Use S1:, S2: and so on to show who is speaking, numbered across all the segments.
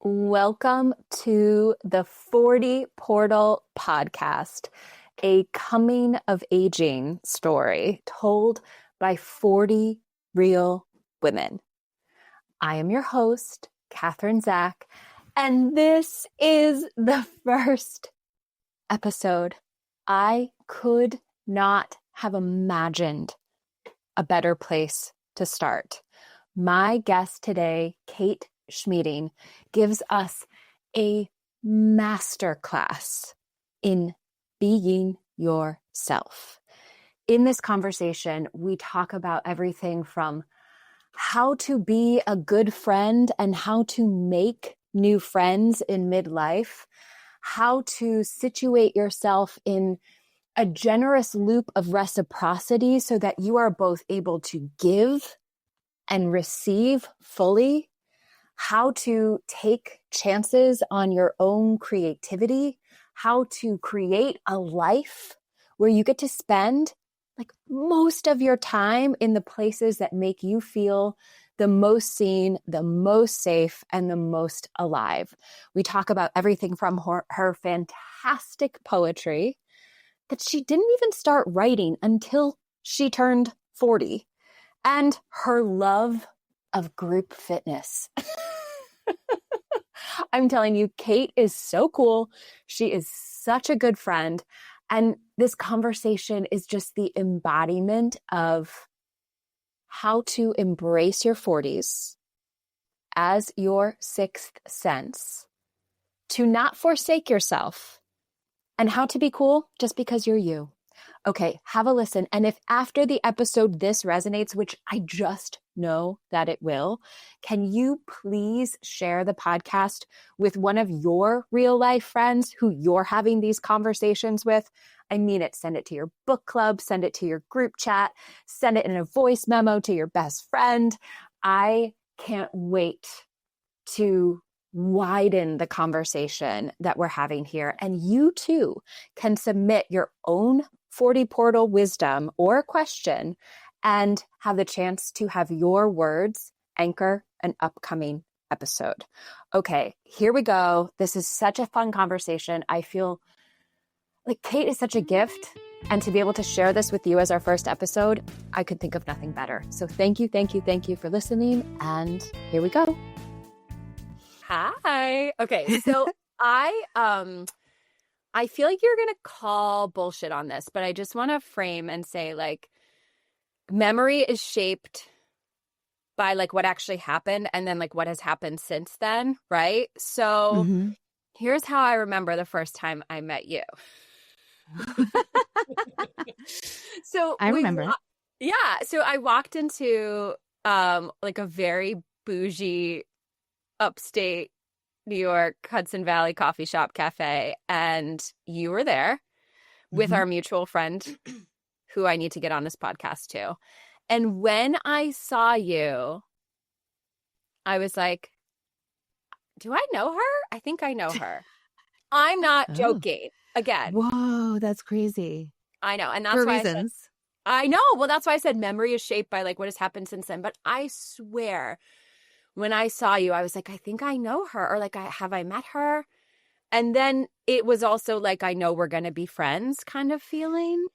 S1: Welcome to the 40 Portal podcast, a coming of aging story told by 40 real women. I am your host, Catherine Zach, and this is the first episode. I could not have imagined a better place to start. My guest today, Kate Schmieding, gives us a masterclass in being yourself. In this conversation, we talk about everything from how to be a good friend and how to make new friends in midlife, how to situate yourself in a generous loop of reciprocity so that you are both able to give and receive fully, how to take chances on your own creativity, how to create a life where you get to spend like most of your time in the places that make you feel the most seen, the most safe, and the most alive. We talk about everything from her fantastic poetry that she didn't even start writing until she turned 40, and her love of group fitness. I'm telling you, Kate is so cool. She is such a good friend. And this conversation is just the embodiment of how to embrace your 40s as your sixth sense, to not forsake yourself, and how to be cool just because you're you. Okay, have a listen. And if after the episode this resonates, which I just know that it will, can you please share the podcast with one of your real life friends who you're having these conversations with? I mean it. Send it to your book club, send it to your group chat, send it in a voice memo to your best friend. I can't wait to widen the conversation that we're having here. And you too can submit your own 40 Portal wisdom or question and have the chance to have your words anchor an upcoming episode. Okay, here we go. This is such a fun conversation. I feel like Kate is such a gift. And to be able to share this with you as our first episode, I could think of nothing better. So thank you for listening. And here we go. Hi. Okay, so I feel like you're going to call bullshit on this, but I just want to frame and say, like, memory is shaped by, like, what actually happened and then, like, what has happened since then, right? So here's how I remember the first time I met you. So
S2: I remember.
S1: So I walked into, like, a very bougie upstate New York, Hudson Valley coffee shop cafe. And you were there with our mutual friend who I need to get on this podcast too. And when I saw you, I was like, do I know her? I think I know her. I'm not joking. Again.
S2: Whoa, that's crazy.
S1: I know. And that's
S2: For
S1: why
S2: reasons.
S1: I know. Well, that's why I said memory is shaped by, like, what has happened since then. But I swear, when I saw you, I was like, I think I know her, or like, have I met her? And then it was also like, I know we're going to be friends kind of feeling.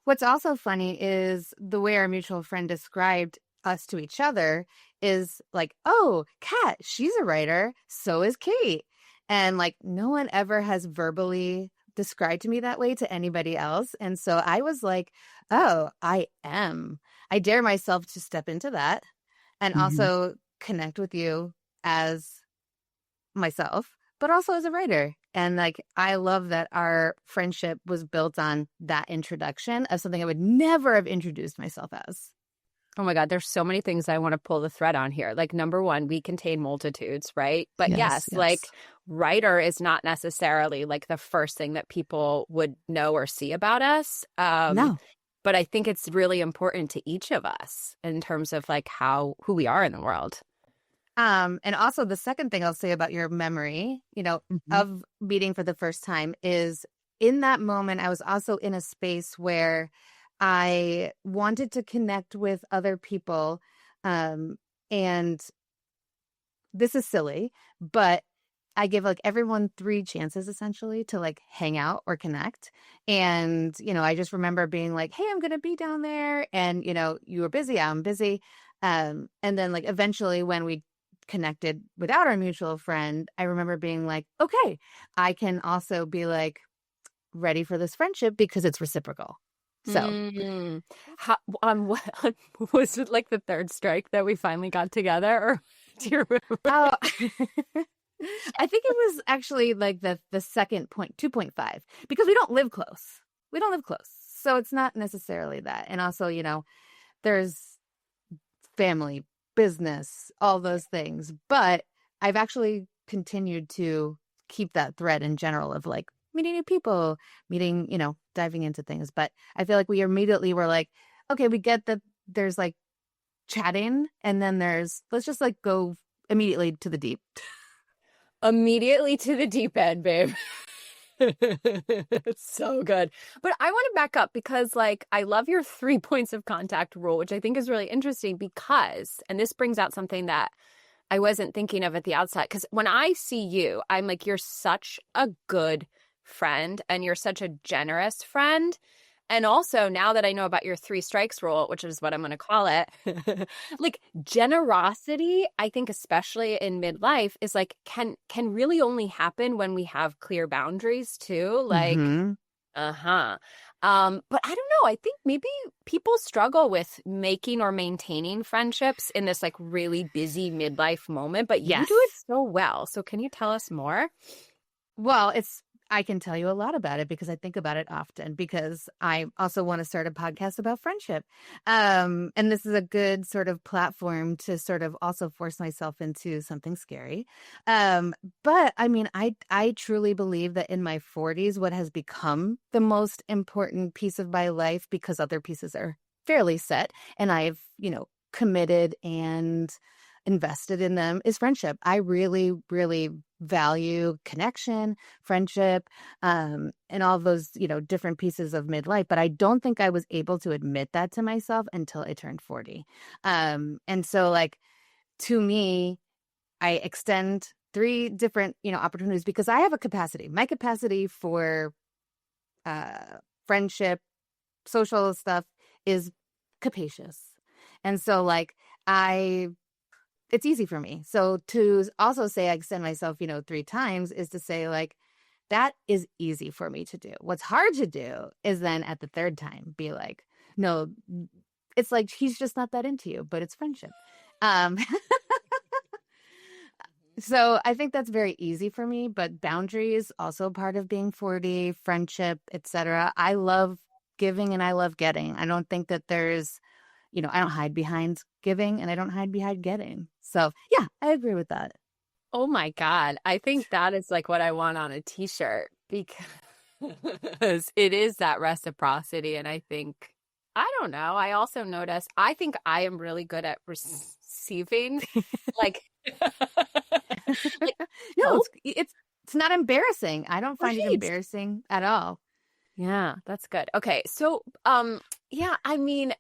S2: What's also funny is the way our mutual friend described us to each other is like, oh, Kat, she's a writer. So is Kate. And like, no one ever has verbally described to me that way to anybody else. And so I was like, oh, I am. I dare myself to step into that and also connect with you as myself, but also as a writer. And like, I love that our friendship was built on that introduction of something I would never have introduced myself as.
S1: Oh my God, there's so many things I want to pull the thread on here. Like, number one, we contain multitudes, right? But yes, like, writer is not necessarily like the first thing that people would know or see about us.
S2: No.
S1: But I think it's really important to each of us in terms of like who we are in the world.
S2: And also the second thing I'll say about your memory, of meeting for the first time is in that moment, I was also in a space where I wanted to connect with other people and this is silly, but I give like everyone 3 chances essentially to like hang out or connect. And, I just remember being like, hey, I'm going to be down there. And, you were busy. I'm busy. And then like eventually when we connected without our mutual friend, I remember being like, okay, I can also be like ready for this friendship because it's reciprocal. So,
S1: How, was it like the third strike that we finally got together, or do you remember?
S2: oh, I think it was actually like the second point, 2.5, because we don't live close. We don't live close. So it's not necessarily that. And also, there's family, business, all those things. But I've actually continued to keep that thread in general of like meeting new people, meeting, diving into things. But I feel like we immediately were like, okay, we get that there's like chatting, and then let's just like go immediately to the deep.
S1: Immediately to the deep end, babe. It's so good. But I want to back up because, like, I love your 3 points of contact rule, which I think is really interesting because, and this brings out something that I wasn't thinking of at the outset. Because when I see you, I'm like, you're such a good friend and you're such a generous friend. And also, now that I know about your 3 strikes rule, which is what I'm going to call it, like generosity, I think especially in midlife is like can really only happen when we have clear boundaries too. Like,
S2: Mm-hmm.
S1: But I don't know. I think maybe people struggle with making or maintaining friendships in this like really busy midlife moment, but you
S2: Yes.
S1: do it so well. So can you tell us more?
S2: Well, I can tell you a lot about it because I think about it often, because I also want to start a podcast about friendship. And this is a good sort of platform to sort of also force myself into something scary. But I mean, I truly believe that in my 40s, what has become the most important piece of my life, because other pieces are fairly set and I've, committed and invested in them, is friendship. I really, really value connection, friendship, and all those, different pieces of midlife. But I don't think I was able to admit that to myself until I turned 40. And so like, to me, I extend 3 different, opportunities because I have a capacity. My capacity for friendship, social stuff is capacious. And so like, it's easy for me. So to also say I extend myself, 3 times is to say like, that is easy for me to do. What's hard to do is then at the 3rd time be like, no, it's like, he's just not that into you, but it's friendship. So I think that's very easy for me, but boundaries also part of being 40, friendship, etc. I love giving and I love getting. I don't think that there's, I don't hide behind giving and I don't hide behind getting. So yeah, I agree with that.
S1: Oh my God. I think that is like what I want on a t-shirt because it is that reciprocity. And I think, I don't know. I also notice, I think I am really good at receiving, like, like
S2: No,
S1: help.
S2: it's not embarrassing. I don't find it
S1: Right.
S2: embarrassing at all.
S1: Yeah, that's good. Okay. So, yeah, I mean,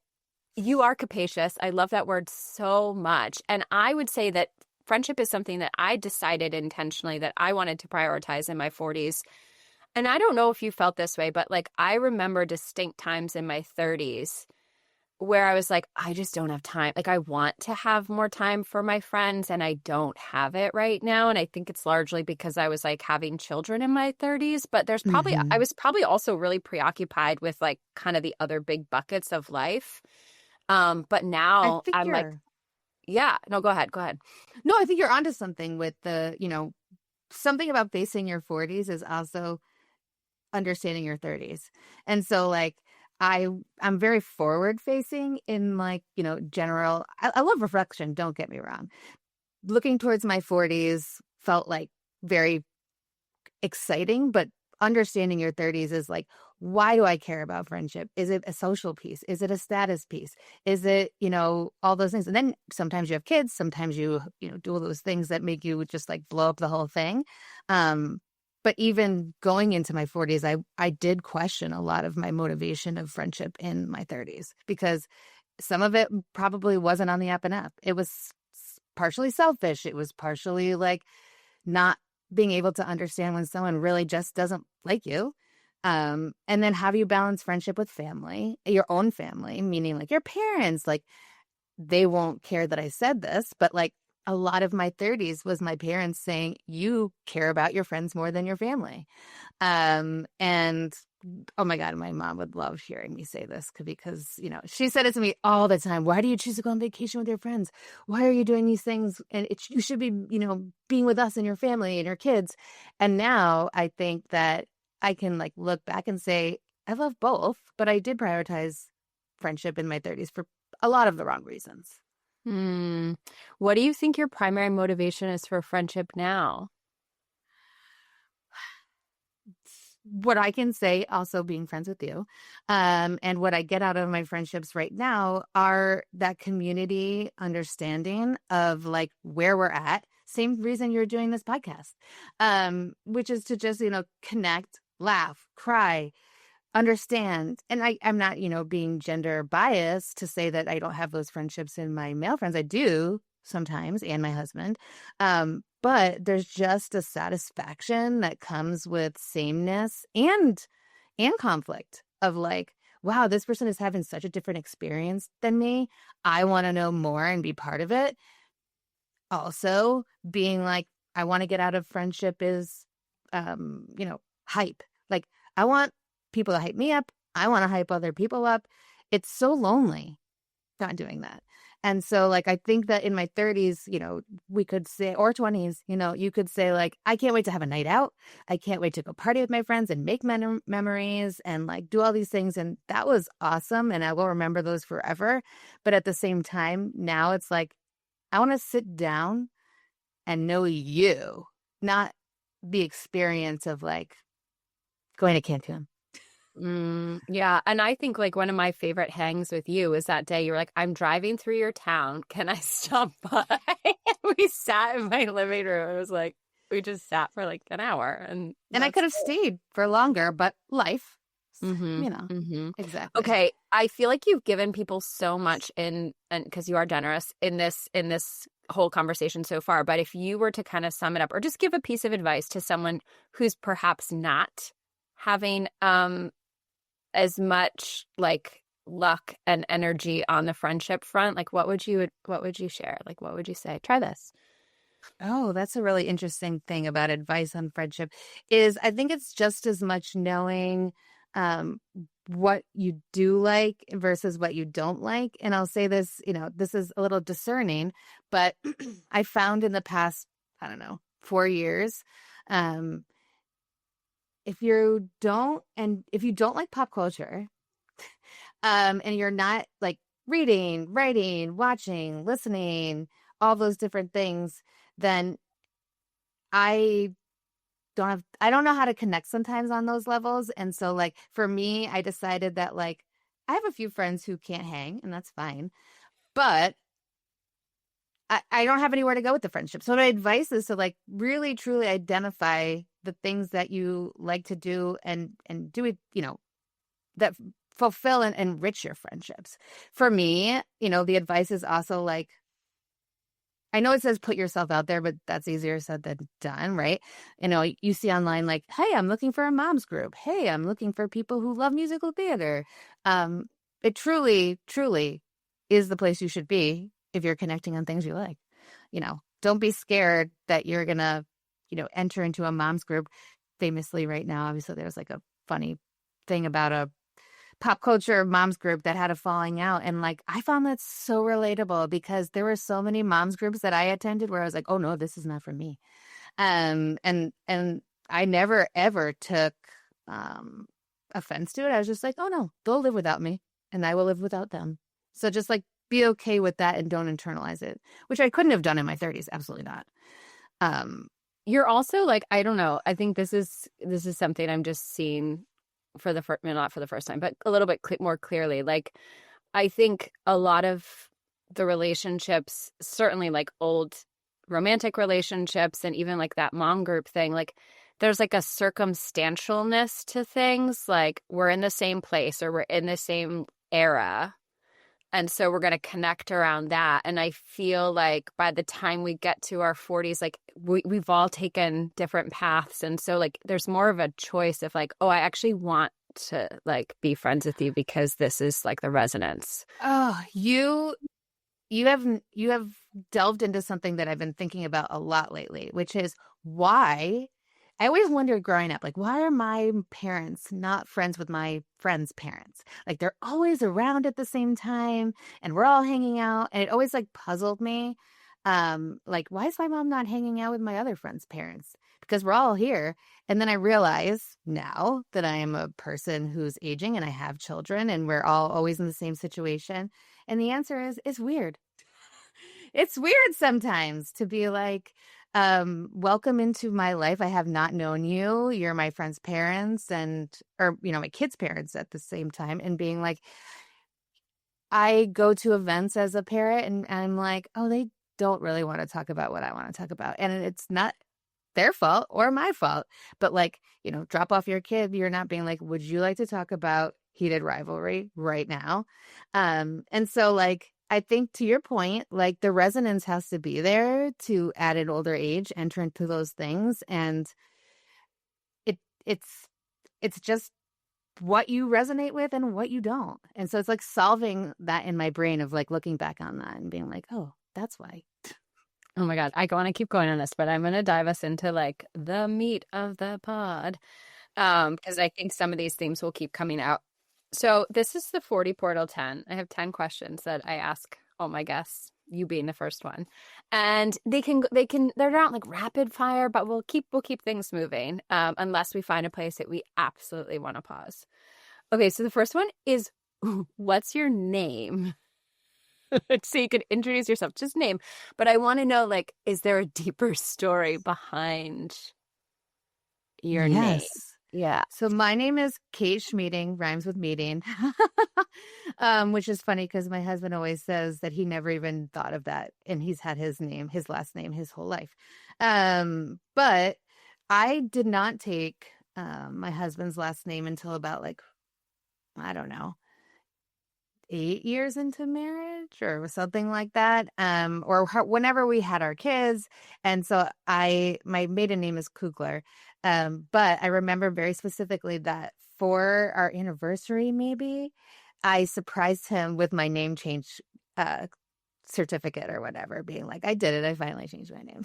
S1: you are capacious. I love that word so much. And I would say that friendship is something that I decided intentionally that I wanted to prioritize in my 40s. And I don't know if you felt this way, but like I remember distinct times in my 30s where I was like, I just don't have time. Like I want to have more time for my friends and I don't have it right now. And I think it's largely because I was like having children in my 30s, but I
S2: Mm-hmm.
S1: was probably also really preoccupied with like kind of the other big buckets of life. But
S2: I
S1: now
S2: think
S1: I'm like,
S2: you're
S1: yeah, no, go ahead. Go ahead.
S2: No, I think you're onto something with the, something about facing your 40s is also understanding your 30s. And so like I'm very forward facing in like, general. I love reflection, don't get me wrong. Looking towards my 40s felt like very exciting, but understanding your 30s is like, why do I care about friendship? Is it a social piece? Is it a status piece? Is it, all those things? And then sometimes you have kids, sometimes you do all those things that make you just like blow up the whole thing. But even going into my 40s, I did question a lot of my motivation of friendship in my 30s because some of it probably wasn't on the up and up. It was partially selfish. It was partially like not being able to understand when someone really just doesn't like you. And then how do you balance friendship with family, your own family, meaning like your parents, like they won't care that I said this, but like a lot of my 30s was my parents saying, you care about your friends more than your family. And oh my God, my mom would love hearing me say this because, you know, she said it to me all the time. Why do you choose to go on vacation with your friends? Why are you doing these things? And you should be, you know, being with us and your family and your kids. And now I think that I can like look back and say, I love both, but I did prioritize friendship in my 30s for a lot of the wrong reasons.
S1: What do you think your primary motivation is for friendship now?
S2: What I can say, also being friends with you, and what I get out of my friendships right now are that community understanding of like where we're at. Same reason you're doing this podcast, which is to just, you know, connect, laugh, cry, understand. And I'm not, you know, being gender biased to say that I don't have those friendships in my male friends. I do sometimes, and my husband. But there's just a satisfaction that comes with sameness and conflict of like, wow, this person is having such a different experience than me. I want to know more and be part of it. Also, being like, I want to get out of friendship is, you know, hype. Like, I want people to hype me up. I want to hype other people up. It's so lonely not doing that. And so, like, I think that in my 30s, you know, we could say, or 20s, you know, you could say, like, I can't wait to have a night out. I can't wait to go party with my friends and make memories and, like, do all these things. And that was awesome. And I will remember those forever. But at the same time, now it's like, I want to sit down and know you, not the experience of, like, going to Cancun.
S1: Yeah. And I think like one of my favorite hangs with you is that day you're like, I'm driving through your town. Can I stop by? We sat in my living room. It was like, we just sat for like an hour. And
S2: I could have stayed for longer, but life,
S1: mm-hmm,
S2: you know,
S1: mm-hmm.
S2: exactly.
S1: Okay. I feel like you've given people so much and because you are generous in this whole conversation so far. But if you were to kind of sum it up or just give a piece of advice to someone who's perhaps not having, as much like luck and energy on the friendship front, like what would you share? Like what would you say? Try this.
S2: Oh, that's a really interesting thing about advice on friendship is I think it's just as much knowing what you do like versus what you don't like. And I'll say this, you know, this is a little discerning, but I found in the past, I don't know, 4 years, if you don't like pop culture, and you're not like reading, writing, watching, listening, all those different things, then I I don't know how to connect sometimes on those levels. And so like for me, I decided that like I have a few friends who can't hang, and that's fine. But I don't have anywhere to go with the friendship. So my advice is to like really truly identify the things that you like to do and do it, you know, that fulfill and enrich your friendships. For me, you know, the advice is also like, I know it says put yourself out there, but that's easier said than done, right? You know, you see online like, hey, I'm looking for a mom's group. Hey, I'm looking for people who love musical theater. It truly, truly is the place you should be if you're connecting on things you like. You know, don't be scared that you're going to, you know, enter into a mom's group. Famously right now, obviously there's like a funny thing about a pop culture moms group that had a falling out. And like, I found that so relatable because there were so many moms groups that I attended where I was like, oh no, this is not for me. And I never ever took offense to it. I was just like, oh no, they'll live without me and I will live without them. So just like be okay with that and don't internalize it, which I couldn't have done in my 30s. Absolutely not.
S1: You're also like, I don't know. I think this is something I'm just seeing for the first, not for the first time, but a little bit more clearly. Like, I think a lot of the relationships, certainly like old romantic relationships and even like that mom group thing, like there's like a circumstantialness to things. Like we're in the same place or we're in the same era. And so we're going to connect around that. And I feel like by the time we get to our 40s, like we've all taken different paths. And so like there's more of a choice of like, oh, I actually want to like be friends with you because this is like the resonance.
S2: Oh, you have delved into something that I've been thinking about a lot lately, which is why I always wondered growing up, like, why are my parents not friends with my friends' parents? Like, they're always around at the same time and we're all hanging out. And it always like puzzled me. Like, why is my mom not hanging out with my other friends' parents? Because we're all here. And then I realize now that I am a person who's aging and I have children and we're all always in the same situation. And the answer is, it's weird. It's weird sometimes to be like, welcome into my life. I have not known you. You're my friend's parents or my kids' parents at the same time. And being like, I go to events as a parent and I'm like, oh, they don't really want to talk about what I want to talk about. And it's not their fault or my fault, but like, drop off your kid. You're not being like, would you like to talk about heated rivalry right now? And so like, I think to your point, like the resonance has to be there to at an older age enter into those things. And it's just what you resonate with and what you don't. And so it's like solving that in my brain of like looking back on that and being like, oh, that's why.
S1: Oh my God. I want to keep going on this, but I'm going to dive us into like the meat of the pod. Because I think some of these themes will keep coming out. So this is the 40 Portal 10. I have 10 questions that I ask all my guests, you being the first one. And they're not like rapid fire, but we'll keep things moving unless we find a place that we absolutely want to pause. Okay, so the first one is, what's your name? So you could introduce yourself, just name. But I want to know, like, is there a deeper story behind your name?
S2: Yes.
S1: Yeah.
S2: So my name is Kate Schmieding, rhymes with meeting, which is funny because my husband always says that he never even thought of that. And he's had his last name, his whole life. But I did not take my husband's last name until about like, I don't know, 8 years into marriage or something like that. Whenever we had our kids. And so my maiden name is Kugler. But I remember very specifically that for our anniversary, maybe I surprised him with my name change certificate or whatever, being like, I did it. I finally changed my name.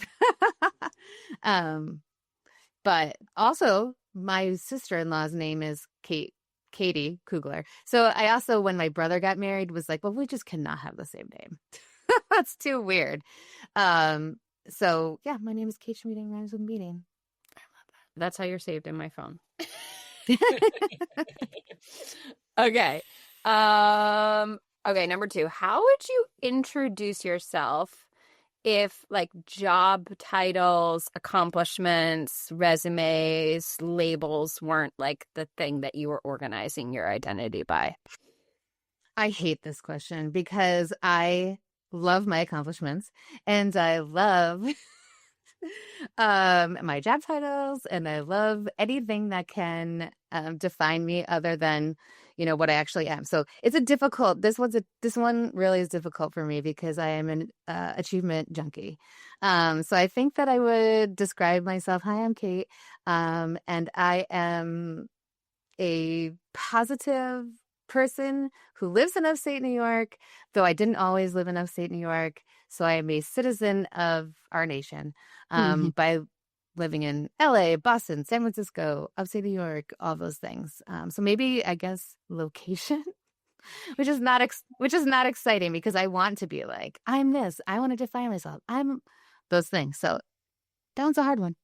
S2: But also my sister-in-law's name is Katie Kugler. So I also, when my brother got married, was like, well, we just cannot have the same name. That's too weird. So yeah, my name is Kate Schmieding, rhymes with meeting.
S1: That's how you're saved in my phone. Okay. Okay, number 2. How would you introduce yourself if like job titles, accomplishments, resumes, labels weren't like the thing that you were organizing your identity by?
S2: I hate this question because I love my accomplishments and I love my job titles and I love anything that can define me other than what I actually am. So it's this one really is difficult for me because I am an achievement junkie. So I think that I would describe myself, hi, I'm Kate, and I am a positive person who lives in upstate New York, though I didn't always live in upstate New York. So I am a citizen of our nation by living in LA, Boston, San Francisco, upstate New York, all those things. So maybe, I guess, location, which is not exciting because I want to be like, I'm this. I want to define myself. I'm those things. So that one's a hard one.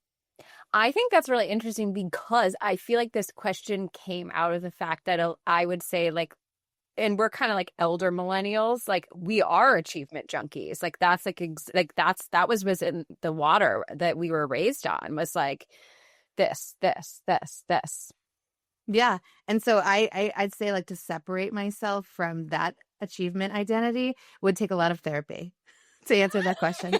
S1: I think that's really interesting because I feel like this question came out of the fact that I would say like, and we're kind of like elder millennials, like we are achievement junkies. Like that's that was in the water that we were raised on, was like this.
S2: Yeah. And so I'd say like to separate myself from that achievement identity would take a lot of therapy to answer that question.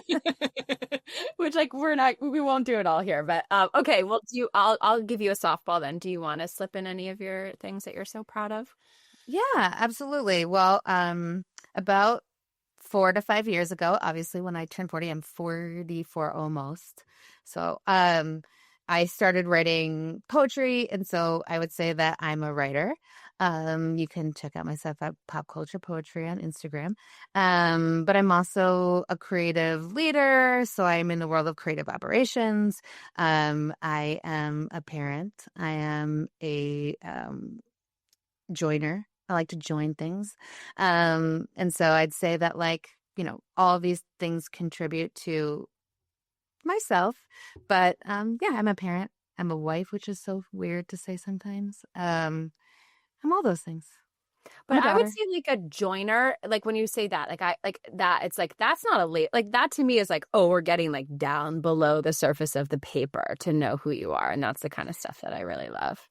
S1: Which like we won't do it all here, but okay, well I'll give you a softball then. Do you want to slip in any of your things that you're so proud of?
S2: Yeah, absolutely. Well, about 4 to 5 years ago, obviously when I turned 40, I'm 44 almost. So I started writing poetry, and so I would say that I'm a writer. You can check out my stuff at Pop Culture Poetry on Instagram. But I'm also a creative leader, so I'm in the world of creative operations. I am a parent. I am a joiner. I like to join things. And so I'd say that, like, all these things contribute to myself. But yeah, I'm a parent. I'm a wife, which is so weird to say sometimes. I'm all those things. I'm a
S1: But I would
S2: daughter.
S1: say like a joiner, like when you say that, like I like that, it's like that's not a late like that to me is like, oh, we're getting like down below the surface of the paper to know who you are. And that's the kind of stuff that I really love.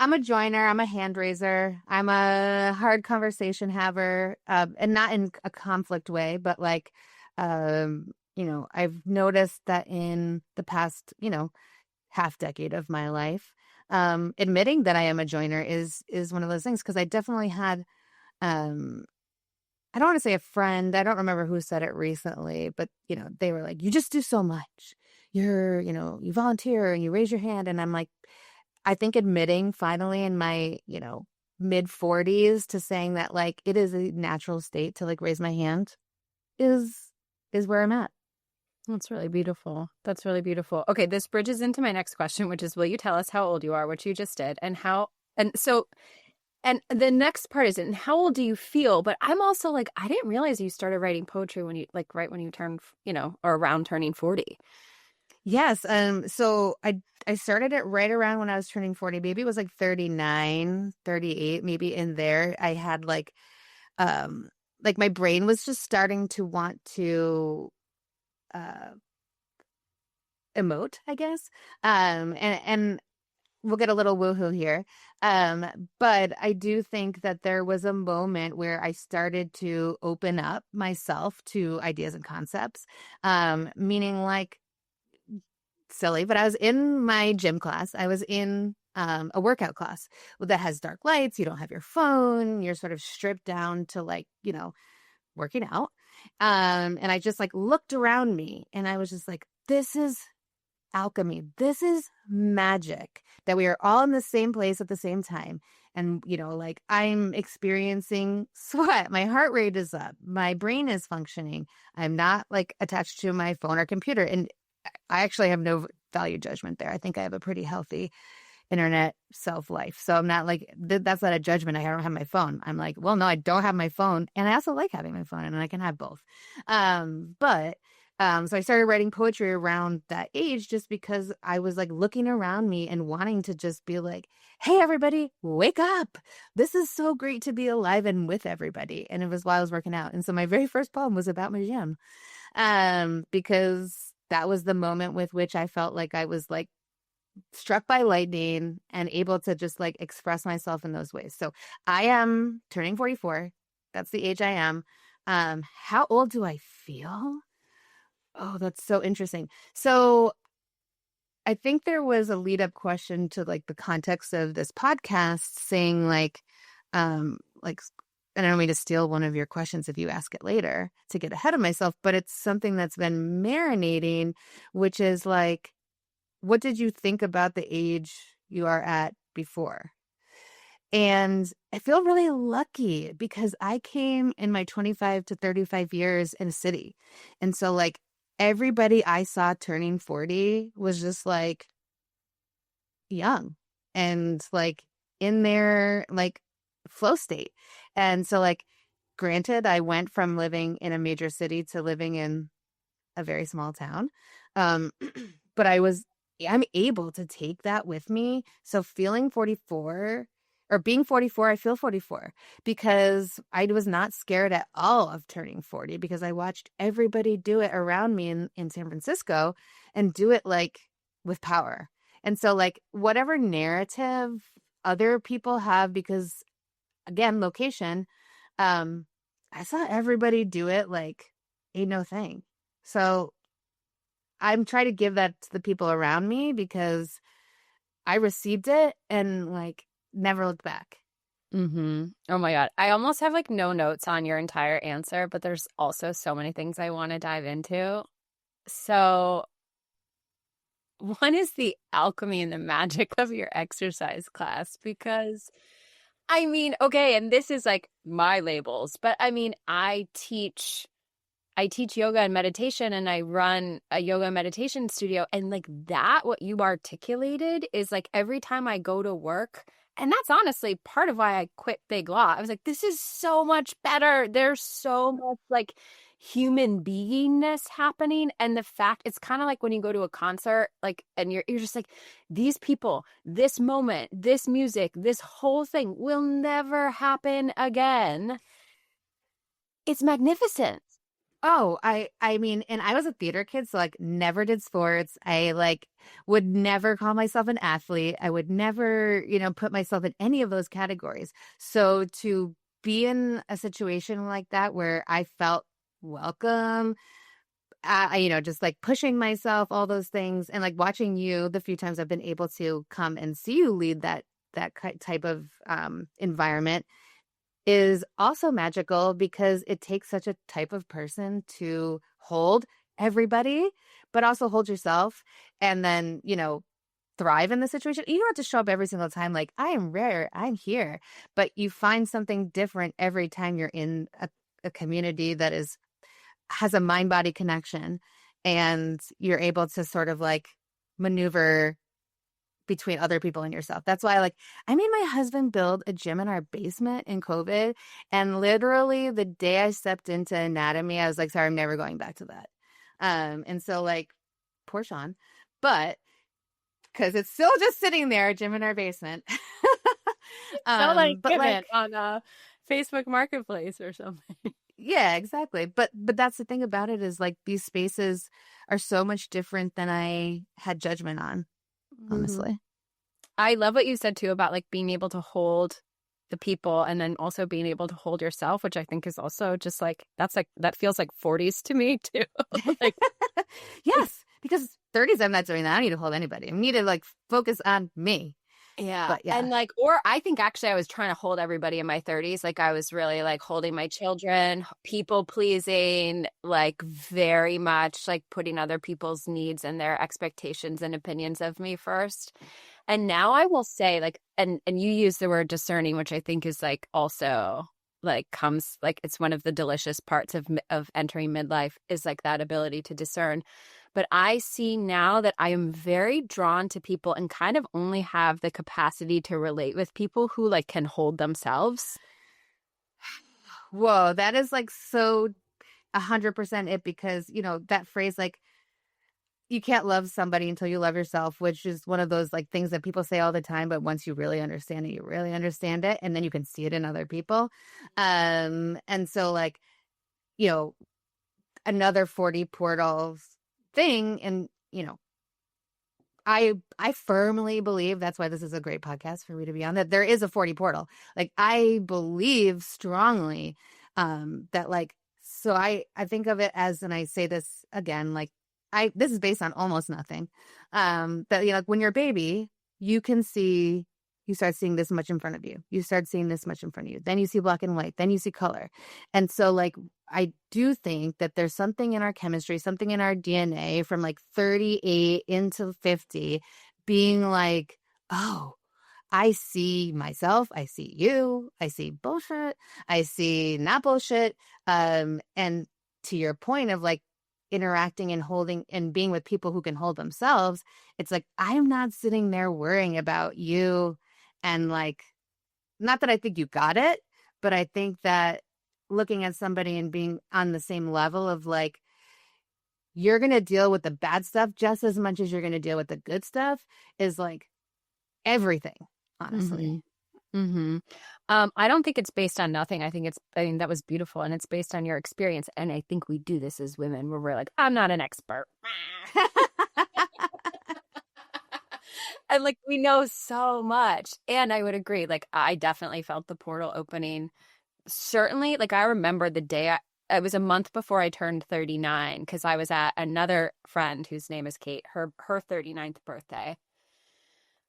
S2: I'm a joiner. I'm a hand raiser. I'm a hard conversation haver, and not in a conflict way, but like, I've noticed that in the past, half decade of my life, admitting that I am a joiner is one of those things, because I definitely had, um, I don't want to say a friend. I don't remember who said it recently, but they were like, "You just do so much. You volunteer and you raise your hand," and I'm like, I think admitting finally in my, mid 40s to saying that, like, it is a natural state to like raise my hand is where I'm at.
S1: That's really beautiful. That's really beautiful. Okay, this bridges into my next question, which is, will you tell us how old you are, which you just did, and how, and so, and the next part is, and how old do you feel? But I'm also like, I didn't realize you started writing poetry when you, like, right when you turned, or around turning 40.
S2: Yes. So I started it right around when I was turning 40. Maybe it was like 39, 38, maybe in there. I had like my brain was just starting to want to uh emote, I guess. And we'll get a little woohoo here. But I do think that there was a moment where I started to open up myself to ideas and concepts. Meaning, like, silly, but I was in my gym class. I was in a workout class that has dark lights. You don't have your phone. You're sort of stripped down to, like, working out. And I just like looked around me and I was just like, this is alchemy. This is magic that we are all in the same place at the same time. And, like, I'm experiencing sweat. My heart rate is up. My brain is functioning. I'm not like attached to my phone or computer. And I actually have no value judgment there. I think I have a pretty healthy internet self life. So I'm not like, that's not a judgment. I don't have my phone. I'm like, well, no, I don't have my phone. And I also like having my phone, and I can have both. So I started writing poetry around that age just because I was like looking around me and wanting to just be like, hey, everybody, wake up. This is so great to be alive and with everybody. And it was while I was working out. And so my very first poem was about my gym, because that was the moment with which I felt like I was like struck by lightning and able to just like express myself in those ways. So I am turning 44. That's the age I am. How old do I feel? Oh, that's so interesting. So I think there was a lead up question to like the context of this podcast saying like, and I don't mean to steal one of your questions if you ask it later to get ahead of myself, but it's something that's been marinating, which is like, what did you think about the age you are at before? And I feel really lucky because I came in my 25 to 35 years in a city. And so like everybody I saw turning 40 was just like young and like in their like flow state. And so like, granted, I went from living in a major city to living in a very small town. Um, but I'm able to take that with me. So feeling 44 or being 44, I feel 44 because I was not scared at all of turning 40 because I watched everybody do it around me in San Francisco and do it like with power. And so like whatever narrative other people have, because again, location, I saw everybody do it like ain't no thing. So I'm trying to give that to the people around me because I received it and like never looked back.
S1: Oh my God. I almost have like no notes on your entire answer, but there's also so many things I want to dive into. So, one is the alchemy and the magic of your exercise class because I mean, okay, and this is like my labels, but I mean, I teach yoga and meditation and I run a yoga and meditation studio. And like that, what you articulated is like every time I go to work, and that's honestly part of why I quit Big Law. I was like, this is so much better. There's so much like human beingness happening. And the fact it's kind of like when you go to a concert, like, and you're just like, these people, this moment, this music, this whole thing will never happen again. It's magnificent.
S2: Oh, I mean, and I was a theater kid, so like never did sports. I like would never call myself an athlete. I would never, put myself in any of those categories. So to be in a situation like that where I felt welcome, just like pushing myself, all those things, and like watching you the few times I've been able to come and see you lead that type of environment is also magical because it takes such a type of person to hold everybody, but also hold yourself and then, thrive in the situation. You don't have to show up every single time like, I am rare, I'm here, but you find something different every time you're in a community that has a mind-body connection and you're able to sort of like maneuver between other people and yourself. That's why I made my husband build a gym in our basement in COVID. And literally the day I stepped into anatomy, I was like, sorry, I'm never going back to that. And so like poor Sean, but because it's still just sitting there, a gym in our basement.
S1: Sell like
S2: But
S1: equipment
S2: like,
S1: on Facebook Marketplace or something.
S2: yeah, exactly. But that's the thing about it is like these spaces are so much different than I had judgment on,
S1: Mhm.
S2: honestly.
S1: I love what you said too about like being able to hold the people and then also being able to hold yourself, which I think is also just like that feels like 40s to me too. Like
S2: Yes, because 30s, I'm not doing that. I don't need to hold anybody. I need to like focus on me.
S1: yeah.
S2: But yeah.
S1: And like, or I think actually I was trying to hold everybody in my 30s. Like I was really like holding my children, people pleasing, like very much like putting other people's needs and their expectations and opinions of me first. And now I will say like, and you use the word discerning, which I think is like also like comes like it's one of the delicious parts of entering midlife is like that ability to discern. But I see now that I am very drawn to people and kind of only have the capacity to relate with people who like can hold themselves.
S2: Whoa, that is like so 100% it because, that phrase like you can't love somebody until you love yourself, which is one of those like things that people say all the time, but once you really understand it, you really understand it and then you can see it in other people. And so like, you know, another 40 portals thing and, I firmly believe that's why this is a great podcast for me to be on that there is a 40 portal. Like I believe strongly that like so I think of it as and I say this again like I this is based on almost nothing. That like when you're a baby, you start seeing this much in front of you. You start seeing this much in front of you. Then you see black and white, then you see color. And so like I do think that there's something in our chemistry, something in our DNA from like 38 into 50 being like, oh, I see myself, I see you, I see bullshit, I see not bullshit. And to your point of like interacting and holding and being with people who can hold themselves, it's like I'm not sitting there worrying about you and like not that I think you got it, but I think that looking at somebody and being on the same level of like, you're going to deal with the bad stuff just as much as you're going to deal with the good stuff is like everything, honestly.
S1: Mm-hmm. Mm-hmm. I don't think it's based on nothing. I mean, that was beautiful and it's based on your experience. And I think we do this as women where we're like, I'm not an expert. And like we know so much. And I would agree. Like I definitely felt the portal opening. Certainly, like I remember the day it was a month before I turned 39 because I was at another friend whose name is Kate, her 39th birthday.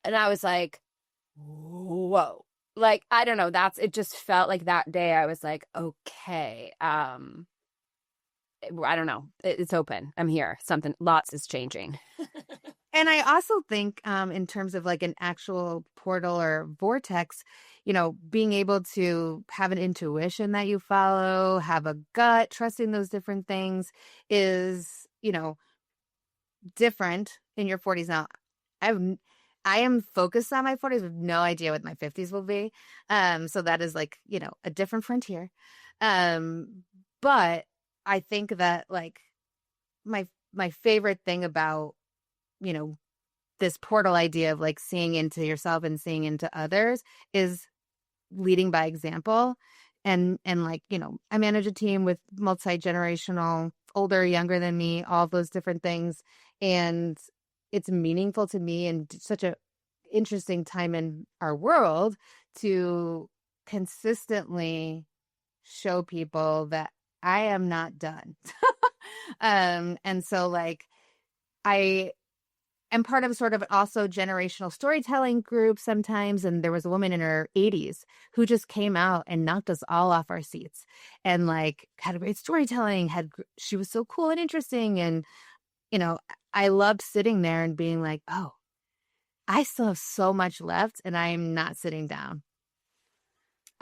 S1: And I was like, whoa. like, I don't know, it just felt like that day I was like, okay, I don't know. It's open. I'm here. Lots is changing.
S2: And I also think in terms of like an actual portal or vortex, being able to have an intuition that you follow, have a gut, trusting those different things is, different in your 40s. Now, I am focused on my 40s with no idea what my 50s will be. So that is like, a different frontier. But I think that like my favorite thing about, you know, this portal idea of like seeing into yourself and seeing into others is leading by example. And like, I manage a team with multi-generational, older, younger than me, all those different things. And it's meaningful to me and such a interesting time in our world to consistently show people that I am not done. And so like I am part of sort of also generational storytelling group sometimes. And there was a woman in her 80s who just came out and knocked us all off our seats and like had a great storytelling, she was so cool and interesting. And, I loved sitting there and being like, oh, I still have so much left and I'm not sitting down.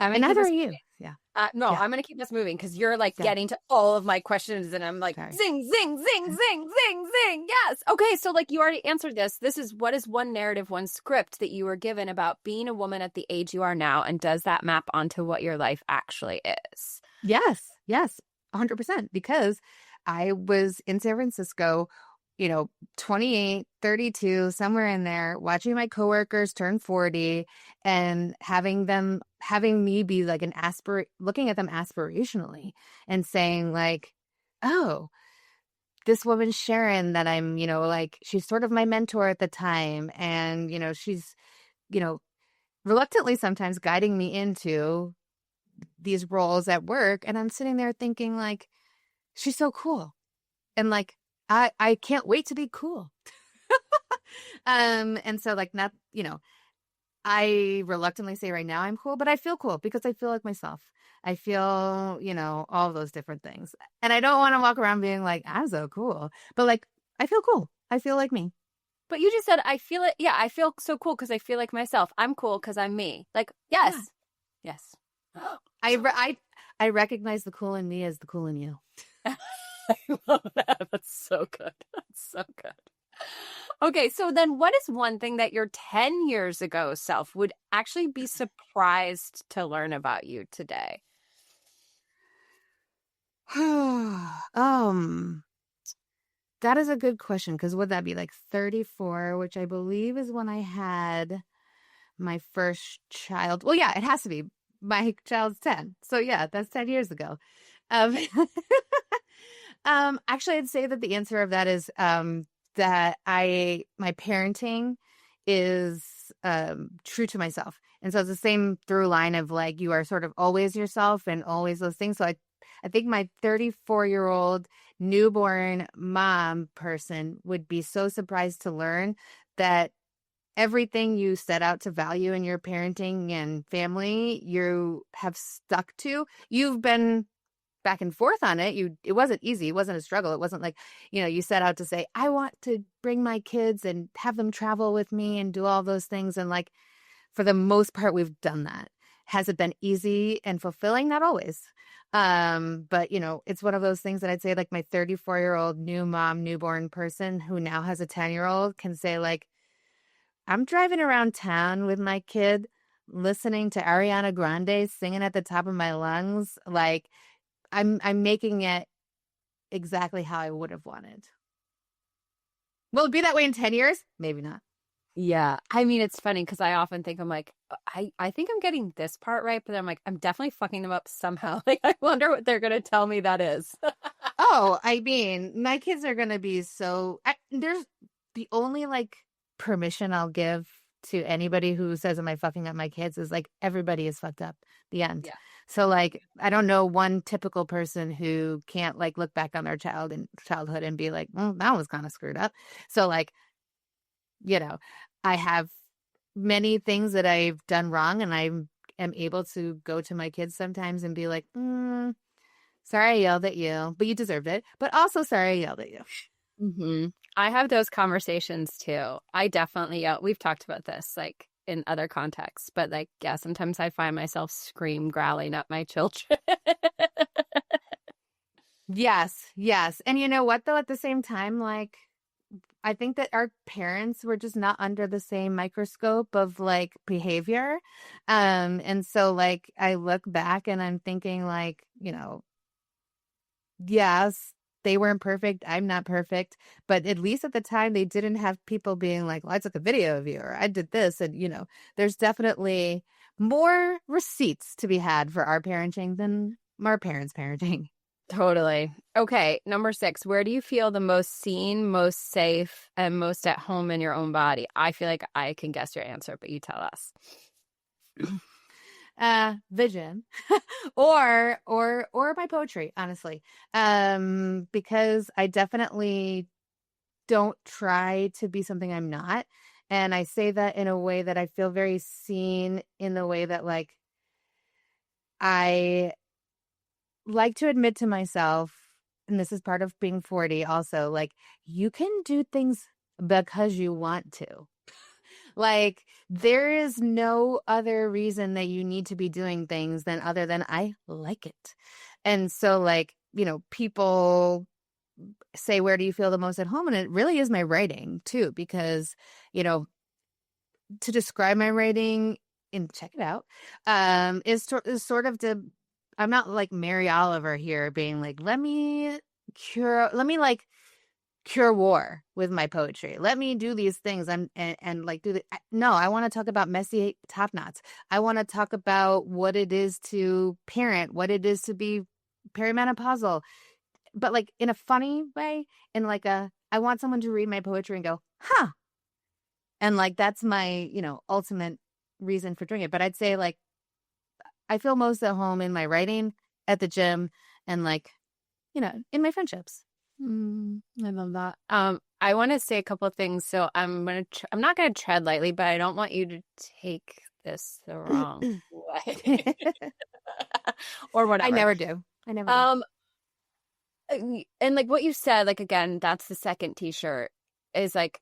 S1: I'm
S2: And
S1: gonna keep
S2: neither
S1: us
S2: are you. Yeah.
S1: no,
S2: Yeah.
S1: I'm gonna keep us moving because you're like
S2: Yeah.
S1: getting to all of my questions and I'm like
S2: Sorry.
S1: zing, zing, zing, zing, zing, zing. Yes. Okay, so like you already answered this. What is one narrative, one script that you were given about being a woman at the age you are now, and does that map onto what your life actually is?
S2: Yes. Yes. 100%. Because I was in San Francisco, 28, 32, somewhere in there, watching my coworkers turn 40 and having me be like looking at them aspirationally and saying like, oh, this woman, Sharon, that I'm, like, she's sort of my mentor at the time. And, she's, you know, reluctantly sometimes guiding me into these roles at work. And I'm sitting there thinking like, she's so cool. And like, I can't wait to be cool. And so like not, I reluctantly say right now I'm cool, but I feel cool because I feel like myself. I feel, all those different things. And I don't want to walk around being like, I'm so cool. But like, I feel cool. I feel like me.
S1: But you just said I feel it. Yeah, I feel so cool because I feel like myself. I'm cool because I'm me. Like, yes.
S2: Yeah.
S1: Yes.
S2: I recognize the cool in me as the cool in you.
S1: I love that. That's so good. That's so good. Okay, so then what is one thing that your 10 years ago self would actually be surprised to learn about you today?
S2: That is a good question because would that be like 34, which I believe is when I had my first child? Well, yeah, it has to be. My child's 10. So yeah, that's 10 years ago. Um, actually, I'd say that the answer of that is that my parenting is true to myself. And so it's the same through line of like, you are sort of always yourself and always those things. So I think my 34-year-old newborn mom person would be so surprised to learn that everything you set out to value in your parenting and family, you have stuck to. You've been back and forth on it. It wasn't easy. It wasn't a struggle. It wasn't like, you set out to say, I want to bring my kids and have them travel with me and do all those things. And like, for the most part, we've done that. Has it been easy and fulfilling? Not always. But it's one of those things that I'd say like my 34-year-old new mom, newborn person who now has a 10-year-old can say like, I'm driving around town with my kid, listening to Ariana Grande singing at the top of my lungs. Like I'm making it exactly how I would have wanted. Will it be that way in 10 years? Maybe not.
S1: Yeah. I mean, it's funny because I often think I'm like, I think I'm getting this part right, but then I'm like, I'm definitely fucking them up somehow. Like, I wonder what they're going to tell me that is.
S2: Oh, I mean, my kids are going to be there's the only like permission I'll give to anybody who says, am I fucking up my kids is like, everybody is fucked up. The end.
S1: Yeah.
S2: So like, I don't know one typical person who can't like look back on their childhood and be like, well, that was kind of screwed up. So like, I have many things that I've done wrong and I'm am able to go to my kids sometimes and be like, sorry I yelled at you, but you deserved it. But also sorry I yelled at you.
S1: Mm-hmm. I have those conversations too. I definitely yell. We've talked about this like in other contexts, but like, yeah, sometimes I find myself growling at my children.
S2: Yes, yes. And you know what, though, at the same time, like, I think that our parents were just not under the same microscope of like behavior. And so like I look back and I'm thinking like, yes, they weren't perfect. I'm not perfect. But at least at the time they didn't have people being like, well, I took a video of you or I did this. And there's definitely more receipts to be had for our parenting than our parents' parenting.
S1: Totally. Okay, number 6. Where do you feel the most seen, most safe, and most at home in your own body? I feel like I can guess your answer, but you tell us.
S2: Vision or my poetry, honestly. Because I definitely don't try to be something I'm not. And I say that in a way that I feel very seen, in the way that like I like to admit to myself, and this is part of being 40 also, like you can do things because you want to. Like there is no other reason that you need to be doing things than other than I like it. And so like, people say, where do you feel the most at home? And it really is my writing too, because, to describe my writing and check it out, is sort of to, I'm not like Mary Oliver here being like, let me like cure war with my poetry. Let me do these things and like do the no, I want to talk about messy top knots. I want to talk about what it is to parent, what it is to be perimenopausal, but like in a funny way, in like I want someone to read my poetry and go, huh. And like that's my, ultimate reason for doing it. But I'd say like I feel most at home in my writing, at the gym, and like, in my friendships.
S1: I love that. I want to say a couple of things. So I'm not gonna tread lightly, but I don't want you to take this the wrong way or
S2: I
S1: whatever.
S2: never do.
S1: And like what you said, like again, that's the second t-shirt is like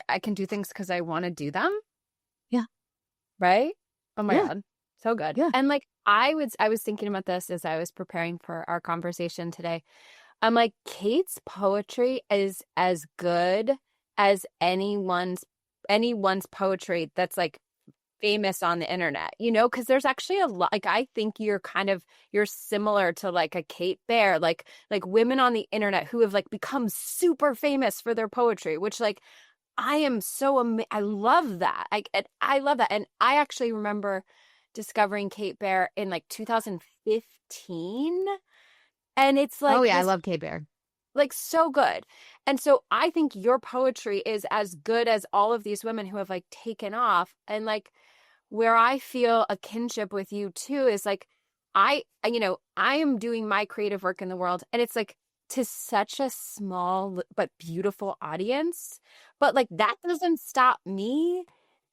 S1: I can do things because I want to do them.
S2: Yeah.
S1: Right? Oh my
S2: Yeah.
S1: God. So good.
S2: Yeah.
S1: And like I was thinking about this as I was preparing for our conversation today. I'm like, Kate's poetry is as good as anyone's poetry that's like famous on the internet, because there's actually a lot, like I think you're similar to like a Kate Bear, like women on the internet who have like become super famous for their poetry, which like I am I love that. I love that. And I actually remember discovering Kate Bear in like 2015. And it's like,
S2: oh yeah, I love Kate Bear.
S1: Like so good. And so I think your poetry is as good as all of these women who have like taken off. And like where I feel a kinship with you too is like I am doing my creative work in the world, and it's like to such a small but beautiful audience. But like that doesn't stop me.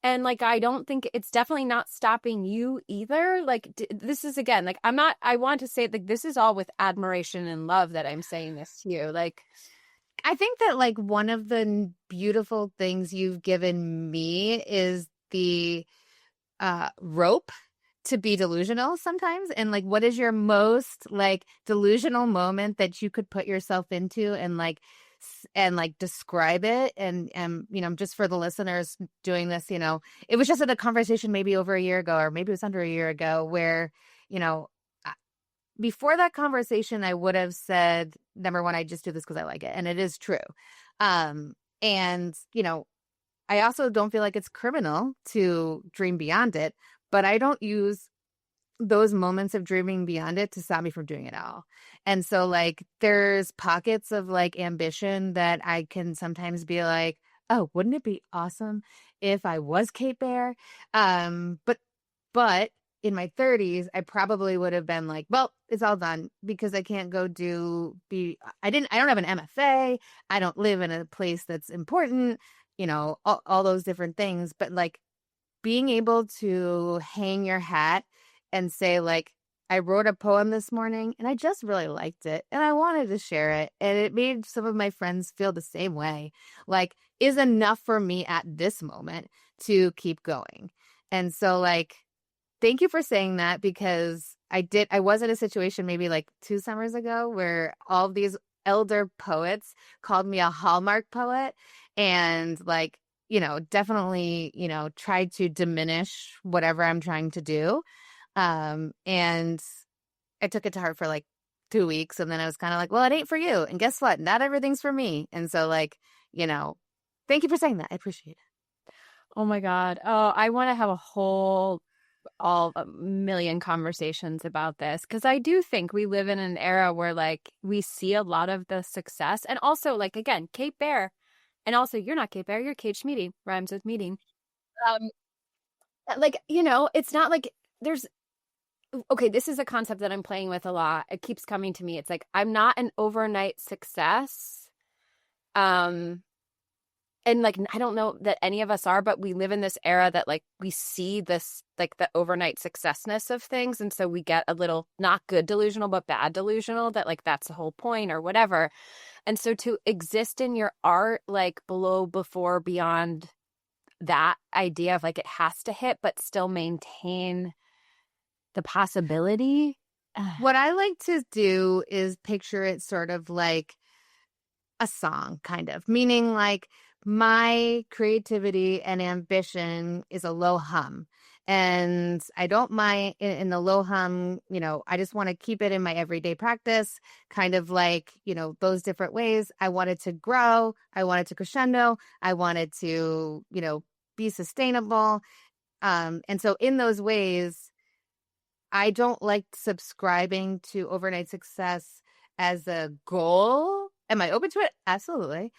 S1: And like I don't think it's definitely not stopping you either. Like this is again, like I want to say like this is all with admiration and love that I'm saying this to you. Like
S2: I think that like one of the beautiful things you've given me is the rope to be delusional sometimes. And like what is your most like delusional moment that you could put yourself into and like describe it? And just for the listeners doing this, it was just at a conversation maybe over a year ago, or maybe it was under a year ago, where before that conversation I would have said, number one, I just do this because I like it, and it is true. And I also don't feel like it's criminal to dream beyond it, but I don't use those moments of dreaming beyond it to stop me from doing it all. And so like there's pockets of like ambition that I can sometimes be like, oh, wouldn't it be awesome if I was Kate Bear? But in my 30s, I probably would have been like, well, it's all done because I can't go I don't have an MFA. I don't live in a place that's important, all those different things. But like being able to hang your hat and say like, I wrote a poem this morning and I just really liked it and I wanted to share it. And it made some of my friends feel the same way, like, is enough for me at this moment to keep going. And so, like, thank you for saying that, because I was in a situation maybe like 2 summers ago where all of these elder poets called me a Hallmark poet and like, definitely, tried to diminish whatever I'm trying to do. And I took it to heart for like 2 weeks, and then I was kind of like, well, it ain't for you. And guess what? Not everything's for me. And so like, thank you for saying that. I appreciate it.
S1: Oh my God. Oh, I want to have a million conversations about this, because I do think we live in an era where like we see a lot of the success, and also like, again, Kate Bear, and also you're not Kate Bear, you're Kate Schmieding, rhymes with meeting. Um, like, it's not like there's okay, this is a concept that I'm playing with a lot. It keeps coming to me. It's like I'm not an overnight success. Um, and like I don't know that any of us are, but we live in this era that like we see this like the overnight successness of things, and so we get a little not good delusional but bad delusional that like that's the whole point or whatever. And so to exist in your art like below, before, beyond that idea of like it has to hit but still maintain the possibility.
S2: What I like to do is picture it sort of like a song, kind of, meaning like my creativity and ambition is a low hum. And I don't mind in the low hum, I just want to keep it in my everyday practice, kind of like, those different ways. I want it to grow. I want it to crescendo. I want it to, be sustainable. And so in those ways, I don't like subscribing to overnight success as a goal. Am I open to it? Absolutely.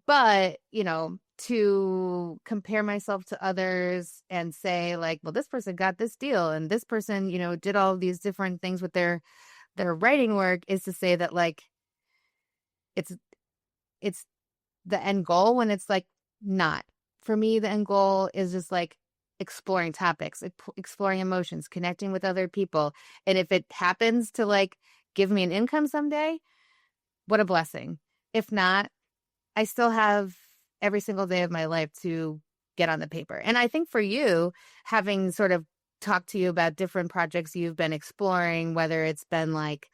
S2: But, to compare myself to others and say like, well, this person got this deal and this person, did all these different things with their writing work, is to say that like, it's the end goal, when it's like not. For me, the end goal is just like exploring topics, exploring emotions, connecting with other people. And if it happens to like give me an income someday, what a blessing. If not, I still have every single day of my life to get on the paper. And I think for you, having sort of talked to you about different projects you've been exploring, whether it's been like,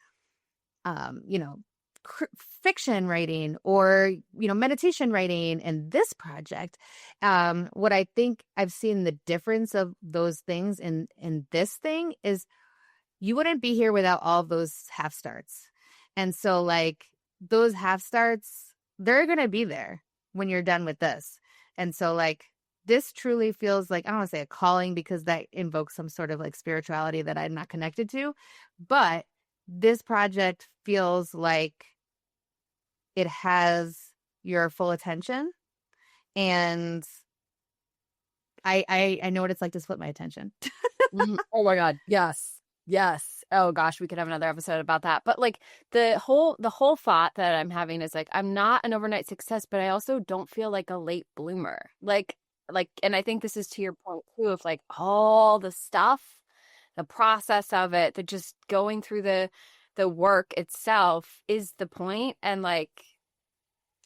S2: fiction writing or, meditation writing, and this project, what I think I've seen the difference of those things in this thing is you wouldn't be here without all of those half starts. And so like those half starts, they're going to be there when you're done with this. And so like this truly feels like, I don't want to say a calling, because that invokes some sort of like spirituality that I'm not connected to, but this project feels like it has your full attention. And I know what it's like to split my attention.
S1: Oh my God. Yes. Yes. Oh gosh, we could have another episode about that. But like the whole thought that I'm having is like I'm not an overnight success, but I also don't feel like a late bloomer. Like and I think this is to your point too, of like all the stuff, the process of it, the just going through the work itself is the point. And like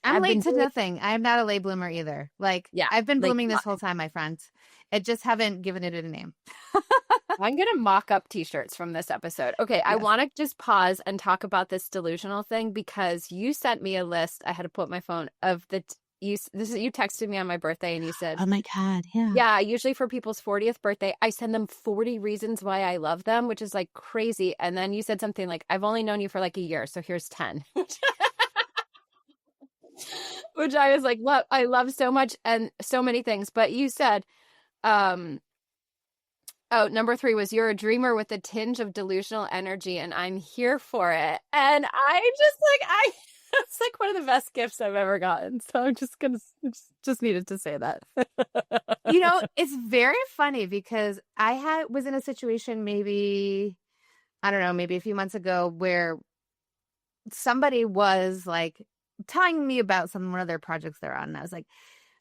S2: I'm late to nothing. I'm not a late bloomer either. Like,
S1: yeah,
S2: I've been
S1: like,
S2: blooming this whole time, my friend. I just haven't given it a name.
S1: I'm going to mock up t-shirts from this episode. Okay, yes. I want to just pause and talk about this delusional thing, because you sent me a list. I had to put my phone of you texted me on my birthday and you said,
S2: oh my God, yeah.
S1: Yeah, usually for people's 40th birthday, I send them 40 reasons why I love them, which is like crazy. And then you said something like, I've only known you for like a year, so here's 10. Which I was like, what? I love so much and so many things. But you said, number 3 was, you're a dreamer with a tinge of delusional energy, and I'm here for it. And I just like, it's like one of the best gifts I've ever gotten. So I'm just just needed to say that.
S2: It's very funny because I was in a situation maybe a few months ago where somebody was like telling me about one of their projects they're on. And I was like,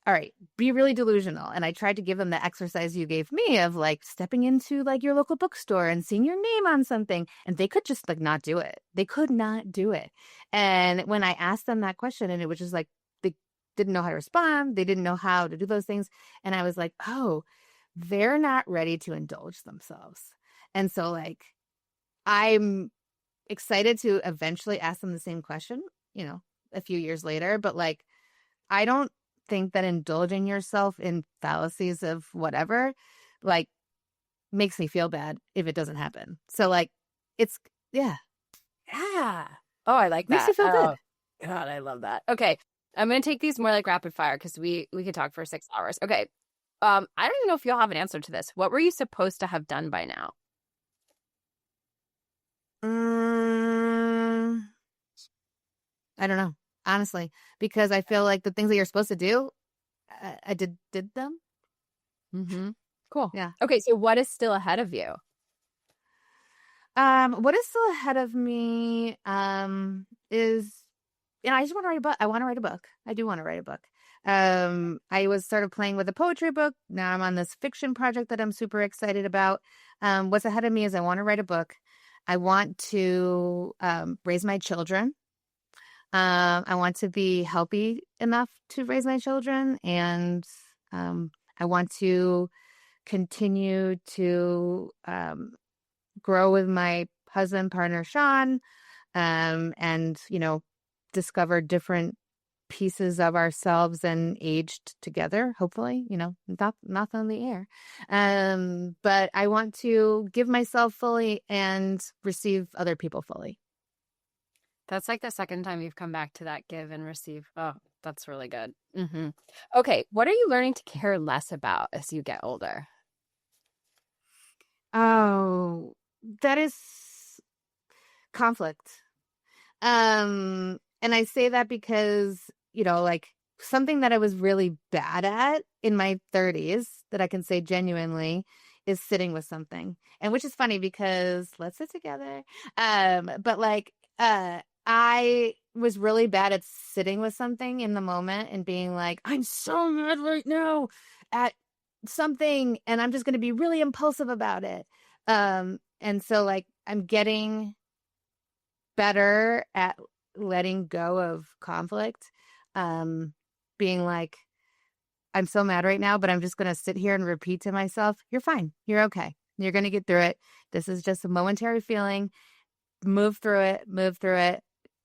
S2: all right, be really delusional. And I tried to give them the exercise you gave me of like stepping into like your local bookstore and seeing your name on something. And they could just like not do it. They could not do it. And when I asked them that question, and it was just like, they didn't know how to respond. They didn't know how to do those things. And I was like, oh, they're not ready to indulge themselves. And so like, I'm excited to eventually ask them the same question, a few years later. But like, I don't think that indulging yourself in fallacies of whatever, like, makes me feel bad if it doesn't happen. So like, it's, yeah,
S1: Yeah. Oh, I like
S2: makes you
S1: that.
S2: feel good.
S1: Oh, God, I love that. Okay. I'm going to take these more like rapid fire because we could talk for 6 hours. Okay. I don't even know if you'll have an answer to this. What were you supposed to have done by now?
S2: I don't know, honestly, because I feel like the things that you're supposed to do, I did them.
S1: Mm-hmm. Cool.
S2: Yeah.
S1: Okay. So what is still ahead of you?
S2: What is still ahead of me is, I just want to write a book. I want to write a book. I do want to write a book. I was started playing with a poetry book. Now I'm on this fiction project that I'm super excited about. What's ahead of me is I want to write a book. I want to raise my children. I want to be healthy enough to raise my children, and I want to continue to grow with my husband, partner, Sean, and, discover different pieces of ourselves and aged together, hopefully, not on the air. But I want to give myself fully and receive other people fully.
S1: That's like the second time you've come back to that give and receive. Oh, that's really good. Mm-hmm. Okay. What are you learning to care less about as you get older?
S2: Oh, that is conflict. And I say that because, like something that I was really bad at in my 30s that I can say genuinely is sitting with something. And which is funny because let's sit together. But like I was really bad at sitting with something in the moment and being like, I'm so mad right now at something and I'm just going to be really impulsive about it. And so like I'm getting better at letting go of conflict. Being like, I'm so mad right now, but I'm just going to sit here and repeat to myself, you're fine. You're okay. You're going to get through it. This is just a momentary feeling. Move through it.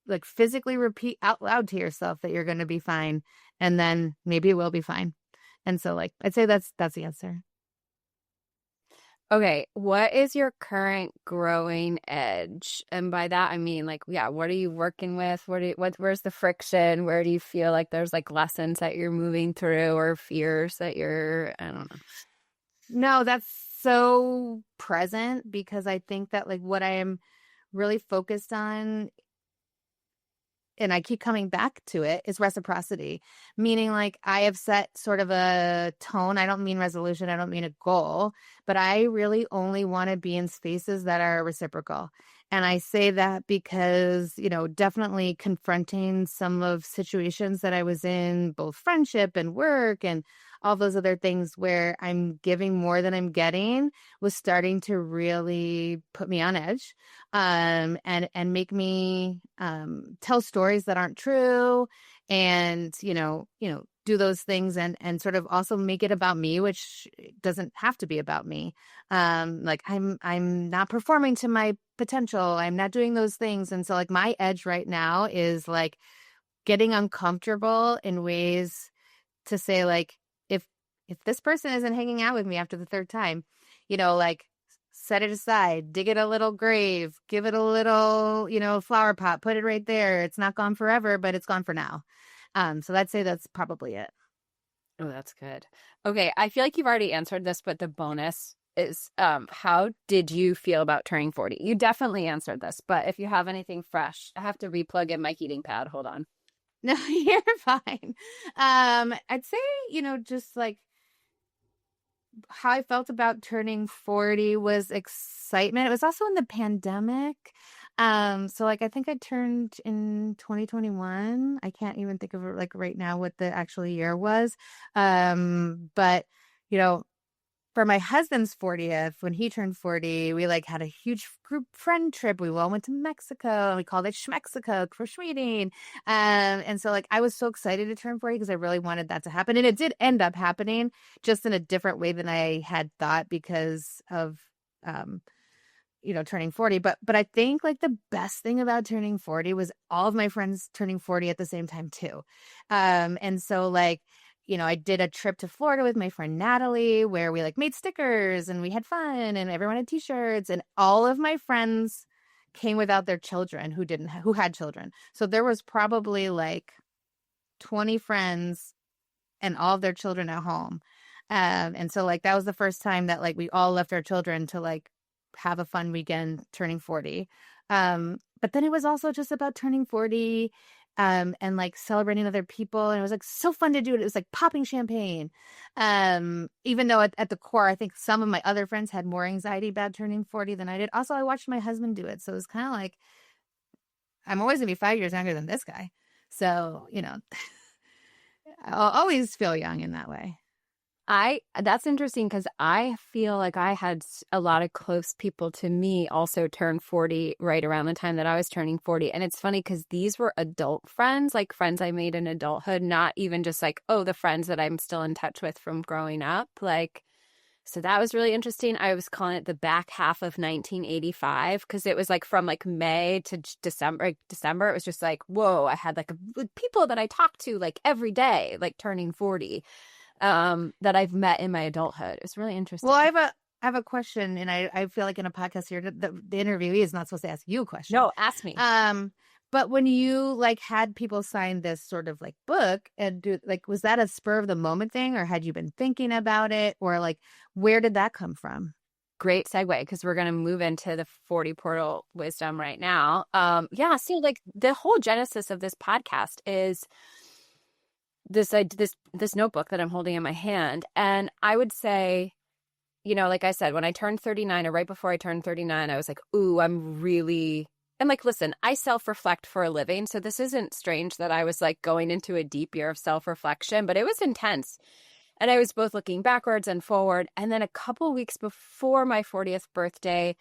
S2: Like physically repeat out loud to yourself that you're going to be fine. And then maybe it will be fine. And so like, I'd say that's the answer.
S1: Okay, what is your current growing edge? And by that I mean like, yeah, what are you working with? Where's the friction? Where do you feel like there's like lessons that you're moving through or fears that I don't know.
S2: No, that's so present because I think that like what I am really focused on, and I keep coming back to it, is reciprocity. Meaning like I have set sort of a tone. I don't mean resolution. I don't mean a goal, but I really only want to be in spaces that are reciprocal. And I say that because, definitely confronting some of situations that I was in, both friendship and work and all those other things where I'm giving more than I'm getting, was starting to really put me on edge, and make me tell stories that aren't true, and do those things and sort of also make it about me, which doesn't have to be about me. Like I'm not performing to my potential. I'm not doing those things. And so like my edge right now is like getting uncomfortable in ways to say like, if this person isn't hanging out with me after the third time, like set it aside, dig it a little grave, give it a little, flower pot, put it right there. It's not gone forever, but it's gone for now. So I'd say that's probably it.
S1: Oh, that's good. Okay, I feel like you've already answered this, but the bonus is how did you feel about turning 40? You definitely answered this, but if you have anything fresh, I have to replug in my heating pad. Hold on.
S2: No, you're fine. I'd say, just like how I felt about turning 40 was excitement. It was also in the pandemic. So like I think I turned in 2021. I can't even think of it like right now what the actual year was. But you know, for my husband's 40th, when he turned 40, we like had a huge group friend trip. We all went to Mexico and we called it Schmexico for Schmieding. And so like I was so excited to turn 40 because I really wanted that to happen. And it did end up happening just in a different way than I had thought because of um turning 40. But I think like the best thing about turning 40 was all of my friends turning 40 at the same time too. And so like I did a trip to Florida with my friend Natalie where we like made stickers and we had fun and everyone had t-shirts, and all of my friends came without their children who had children. So there was probably like 20 friends and all of their children at home. And so like that was the first time that like we all left our children to like have a fun weekend turning 40. But then it was also just about turning 40 and like celebrating other people. And it was like so fun to do it. It was like popping champagne. Even though at the core, I think some of my other friends had more anxiety about turning 40 than I did. Also, I watched my husband do it. So it was kind of like, I'm always gonna be 5 years younger than this guy. So, I'll always feel young in that way.
S1: That's interesting because I feel like I had a lot of close people to me also turn 40 right around the time that I was turning 40. And it's funny because these were adult friends, like friends I made in adulthood, not even just like, oh, the friends that I'm still in touch with from growing up. Like, so that was really interesting. I was calling it the back half of 1985 because it was like from like May to December. It was just like, whoa, I had like people that I talked to like every day, like turning 40. That I've met in my adulthood. It's really interesting.
S2: Well, I have a question, and I feel like in a podcast here, the interviewee is not supposed to ask you a question.
S1: No, ask me.
S2: But when you like had people sign this sort of like book and was that a spur of the moment thing, or had you been thinking about it, or like where did that come from?
S1: Great segue because we're going to move into the 40 portal wisdom right now. Yeah, see, like the whole genesis of this podcast is this notebook that I'm holding in my hand. And I would say, like I said, when I turned 39 or right before I turned 39, I was like, ooh, and like, listen, I self-reflect for a living. So this isn't strange that I was like going into a deep year of self-reflection, but it was intense. And I was both looking backwards and forward. And then a couple weeks before my 40th birthday,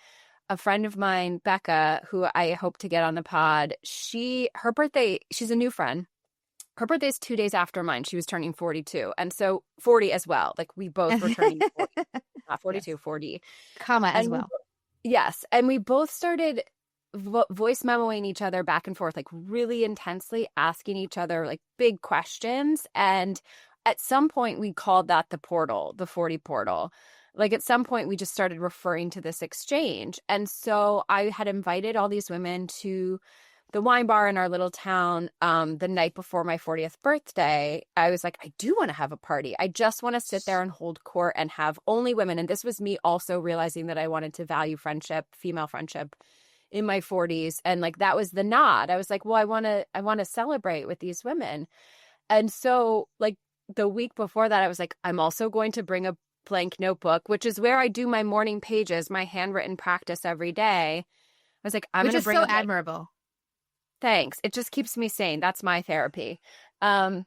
S1: a friend of mine, Becca, who I hope to get on the pod, her birthday, she's a new friend. Her birthday's 2 days after mine. She was turning 42. And so 40 as well. Like we both were turning 40, not 42, yes. 40.
S2: Comma as well.
S1: Yes. And we both started voice memoing each other back and forth, like really intensely asking each other like big questions. And at some point we called that the portal, the 40 portal. Like at some point we just started referring to this exchange. And so I had invited all these women to the wine bar in our little town the night before my 40th birthday. I was like, I do want to have a party. I just want to sit there and hold court and have only women. And this was me also realizing that I wanted to value friendship, female friendship in my 40s. And like, that was the nod. I was like, well, I want to celebrate with these women. And so like the week before that, I was like, I'm also going to bring a blank notebook, which is where I do my morning pages, my handwritten practice every day. I was like, I'm going to bring
S2: so admirable.
S1: Thanks. It just keeps me sane. That's my therapy. But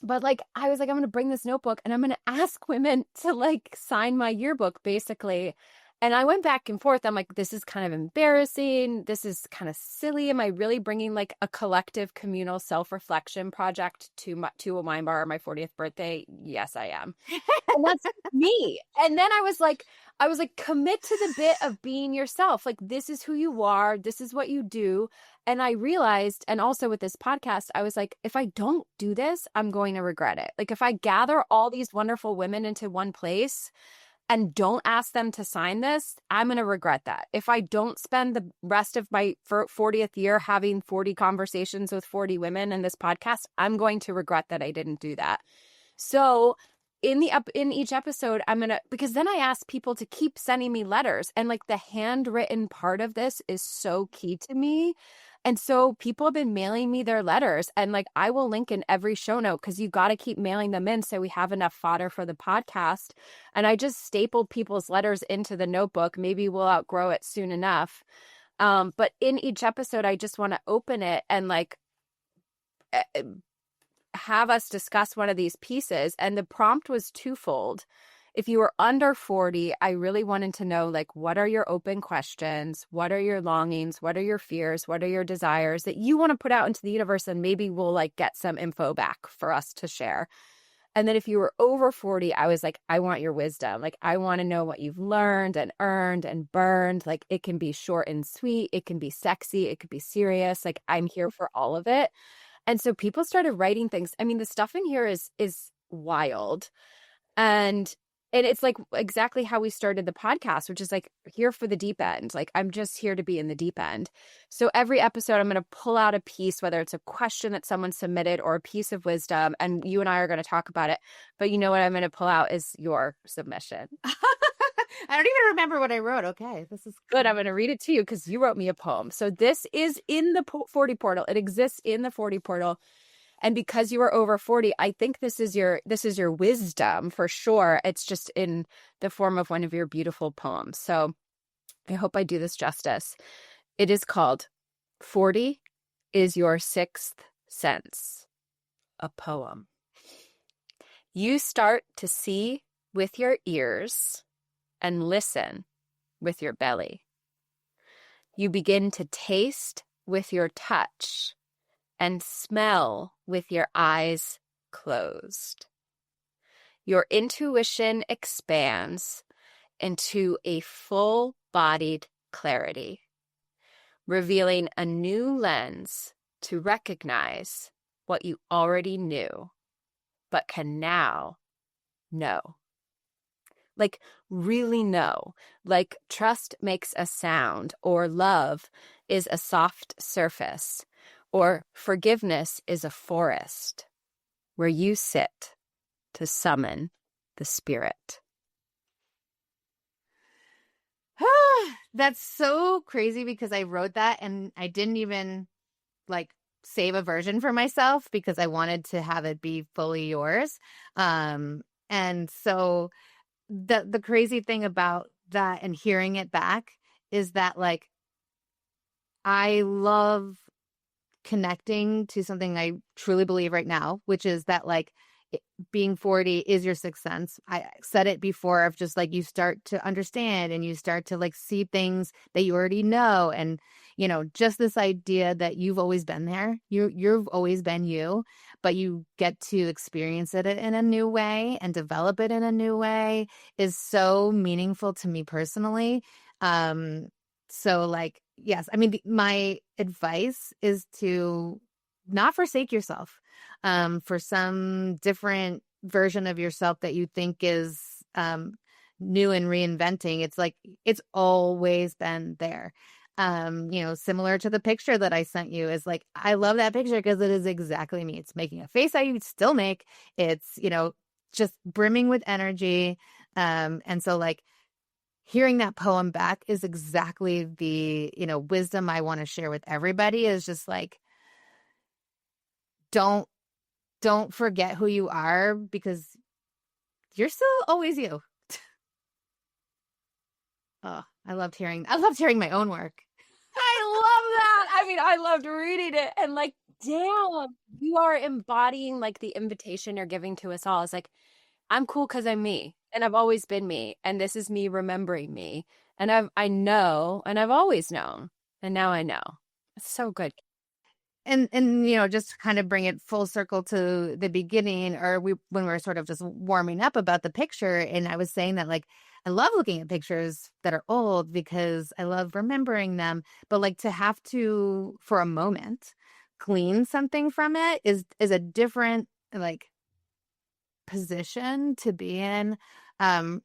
S1: like, I was like, I'm going to bring this notebook and I'm going to ask women to like sign my yearbook basically. And I went back and forth. I'm like, this is kind of embarrassing. This is kind of silly. Am I really bringing like a collective communal self-reflection project to a wine bar on my 40th birthday? Yes, I am. And that's me. And then I was like, commit to the bit of being yourself. Like, this is who you are. This is what you do. And I realized, and also with this podcast, I was like, if I don't do this, I'm going to regret it. Like, if I gather all these wonderful women into one place and don't ask them to sign this, I'm going to regret that. If I don't spend the rest of my 40th year having 40 conversations with 40 women in this podcast, I'm going to regret that I didn't do that. So in each episode, because then I ask people to keep sending me letters, and like the handwritten part of this is so key to me. And so people have been mailing me their letters, and like I will link in every show note because you got to keep mailing them in so we have enough fodder for the podcast. And I just stapled people's letters into the notebook. Maybe we'll outgrow it soon enough. But in each episode, I just want to open it and like have us discuss one of these pieces. And the prompt was twofold. If you were under 40, I really wanted to know, like, what are your open questions? What are your longings? What are your fears? What are your desires that you want to put out into the universe? And maybe we'll like get some info back for us to share. And then if you were over 40, I was like, I want your wisdom. Like, I want to know what you've learned and earned and burned. Like, it can be short and sweet. It can be sexy. It could be serious. Like, I'm here for all of it. And so people started writing things. I mean, the stuff in here is wild. And it's like exactly how we started the podcast, which is like here for the deep end. Like, I'm just here to be in the deep end. So every episode, I'm going to pull out a piece, whether it's a question that someone submitted or a piece of wisdom. And you and I are going to talk about it. But you know what I'm going to pull out is your submission.
S2: I don't even remember what I wrote. Okay, this is
S1: good. I'm going to read it to you because you wrote me a poem. So this is in the 40 portal. It exists in the 40 portal. And because you are over 40, I think this is your wisdom for sure. It's just in the form of one of your beautiful poems. So I hope I do this justice. It is called 40 is Your Sixth Sense, a poem. You start to see with your ears and listen with your belly. You begin to taste with your touch and smell with your eyes closed. Your intuition expands into a full-bodied clarity, revealing a new lens to recognize what you already knew, but can now know. Like, really know. Like, trust makes a sound, or love is a soft surface, or forgiveness is a forest where you sit to summon the spirit.
S2: That's so crazy because I wrote that and I didn't even like save a version for myself because I wanted to have it be fully yours. And so the crazy thing about that and hearing it back is that like I love connecting to something I truly believe right now, which is that like being 40 is your sixth sense. I said it before of just like you start to understand and you start to like see things that you already know. And, you know, just this idea that you've always been there. You've always been you, but you get to experience it in a new way and develop it in a new way is so meaningful to me personally. So like, yes, I mean, my advice is to not forsake yourself for some different version of yourself that you think is new and reinventing. It's like, it's always been there. You know, similar to the picture that I sent you is like, I love that picture because it is exactly me. It's making a face I would still make. It's, you know, just brimming with energy. And so like, hearing that poem back is exactly the, you know, wisdom I want to share with everybody is just like, don't forget who you are because you're still always you. Oh, I loved hearing my own work.
S1: I love that. I mean, I loved reading it and like, damn, you are embodying like the invitation you're giving to us all. It's like, I'm cool because I'm me and I've always been me. And this is me remembering me. And I know, and I've always known. And now I know. It's so good.
S2: And you know, just to kind of bring it full circle to the beginning, or when we were sort of just warming up about the picture, and I was saying that like I love looking at pictures that are old because I love remembering them, but like to have to for a moment clean something from it is a different like position to be in,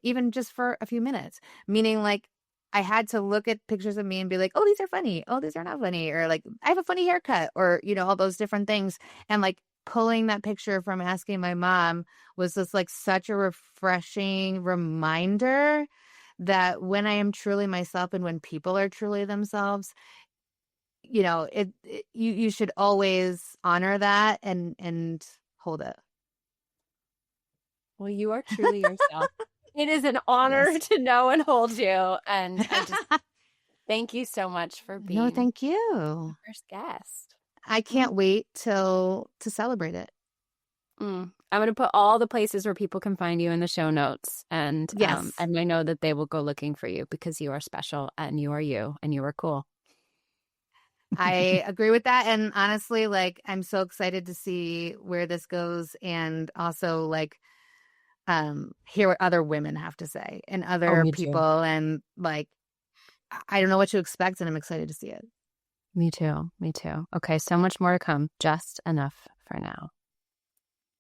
S2: even just for a few minutes, meaning like I had to look at pictures of me and be like, oh, these are funny. Oh, these are not funny. Or like, I have a funny haircut or, you know, all those different things. And like pulling that picture from asking my mom was just like such a refreshing reminder that when I am truly myself and when people are truly themselves, you should always honor that and hold it.
S1: Well, you are truly yourself. It is an honor
S2: Yes.
S1: to know and hold you. And I just thank you so much for
S2: No,
S1: being
S2: thank
S1: the
S2: you.
S1: first guest.
S2: I can't wait to celebrate it.
S1: I'm going to put all the places where people can find you in the show notes. And
S2: Yes.
S1: and I know that they will go looking for you because you are special and you are cool.
S2: I agree with that. And honestly, like, I'm so excited to see where this goes, and also like hear what other women have to say and other
S1: me too.
S2: people. And like, I don't know what to expect, and I'm excited to see it.
S1: Me too. Me too. Okay, so much more to come. Just enough for now.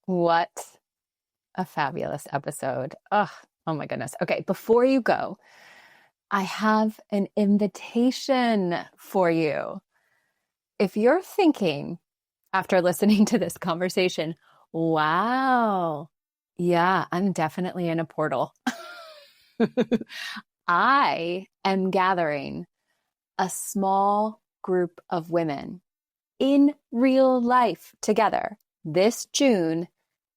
S1: What a fabulous episode. Oh my goodness. Okay, before you go, I have an invitation for you. If you're thinking after listening to this conversation, wow, yeah, I'm definitely in a portal. I am gathering a small group of women in real life together this June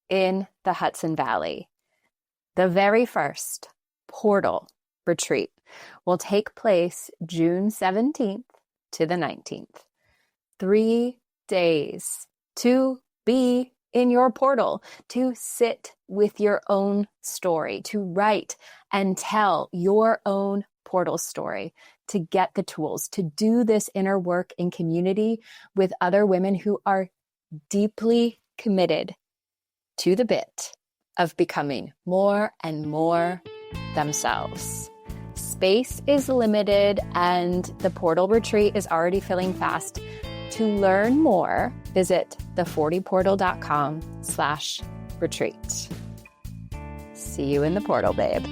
S1: in the Hudson Valley. The very first portal retreat will take place June 17th to the 19th. 3 days to be in your portal, to sit with your own story, to write and tell your own portal story, to get the tools, to do this inner work in community with other women who are deeply committed to the bit of becoming more and more themselves. Space is limited and the portal retreat is already filling fast. To learn more, visit the40portal.com/retreat. See you in the portal, babe.